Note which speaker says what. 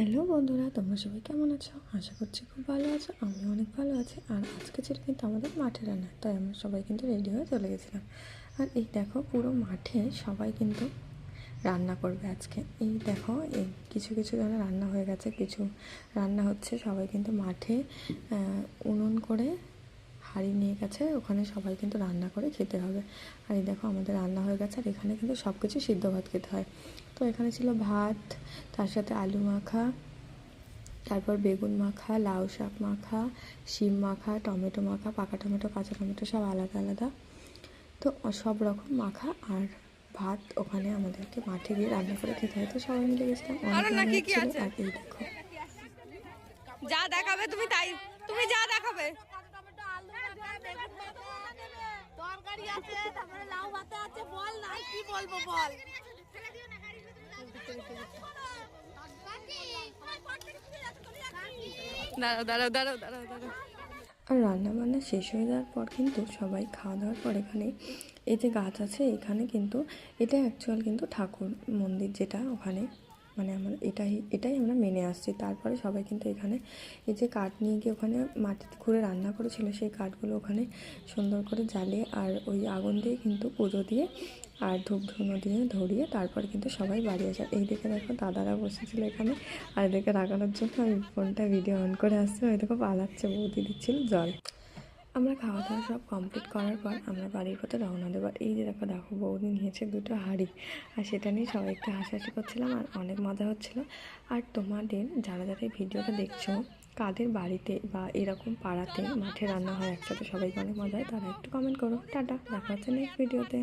Speaker 1: Hello বন্ধুরা, তোমরা সবাই কেমন আছো? আশা করছি খুব ভালো আছো। আমি অনেক ভালো আছি। আর আজকে ছিল কিন্তু আমাদের মাঠে রান্না, তাই আমরা সবাই কিন্তু রেডি হয়ে চলে গেছিলাম। আর এই দেখো, পুরো মাঠে সবাই কিন্তু রান্না করবে আজকে। এই দেখো, এই কিছু কিছু জন রান্না হয়ে গেছে, কিছু রান্না হচ্ছে। সবাই কিন্তু মাঠে উনুন করে হাঁড়ি নিয়ে গেছে, ওখানে সবাই কিন্তু রান্না করে খেতে হবে। আর এই দেখো, আমাদের রান্না হয়ে গেছে। আর এখানে কিন্তু সব কিছু সিদ্ধ ভাত খেতে হয়। তো এখানে ছিল ভাত, তার সাথে আলু মাখা, তারপর বেগুন মাখা, লাউ শাক মাখা, শিম মাখা, টমেটো মাখা, পাকা টমেটো, কাঁচা টমেটো সব আলাদা আলাদা। তো সব রকম মাখা আর ভাত ওখানে আমাদেরকে মাঠে গিয়ে রান্না করে খেতে হয়। তো সবাই মিলে গেছিলাম, অনেক মজা হচ্ছিল। আর এই দেখো,
Speaker 2: যা দেখাবে তুমি তাই, তুমি যা দেখাবে। তরকারি আছে, তারপরে লাউ ভাতে আছে, বল না কি বলবো বল। দাঁড়াও দাঁড়াও দাঁড়াও দাঁড়াও দাঁড়াও।
Speaker 1: আর রান্না বান্না শেষ হয়ে যাওয়ার পর কিন্তু সবাই খাওয়া দাওয়ার পর এখানে এই যে গাছ আছে, এখানে কিন্তু এটা অ্যাকচুয়াল কিন্তু ঠাকুর মন্দির, যেটা ওখানে মানে আমরা এটাই আমরা মেনে আসছি। তারপরে সবাই কিন্তু এখানে এই যে কাঠ নিয়ে গিয়ে ওখানে মাটিতে খুঁড়ে রান্না করেছিল, সেই কাঠগুলো ওখানে সুন্দর করে জ্বালিয়ে আর ওই আগুন দিয়ে কিন্তু পুজো দিয়ে আর ধূপ ধুনো দিয়ে ধরিয়ে তারপর কিন্তু সবাই বাড়ি আসে। এই দিকে দেখো দাদারা বসেছিল এখানে, আর এদিকে রাগানোর জন্য আমি ফোনটা ভিডিও অন করে আসছে। ওই দেখো পালাচ্ছে, বৌদি দিচ্ছিল জল। আমরা খাওয়া দাওয়া সব কমপ্লিট করার পর আমরা বাড়ির পথে রওনা দেবো। এই যে দেখো দেখো, বৌদি নিয়েছে দুটো হাঁড়ি, আর সেটা নিয়ে সবাই একটু হাসাহাসি করছিলাম আর অনেক মজা হচ্ছিলো। আর তোমাদের যারা যারা এই ভিডিওটা দেখছো, কাদের বাড়িতে বা এরকম পাড়াতে মাঠে রান্না হয় একসাথে সবাইকে অনেক মজা হয়, তারা একটু কমেন্ট করো। টাটা, দেখা হচ্ছে নেক্সট ভিডিওতে।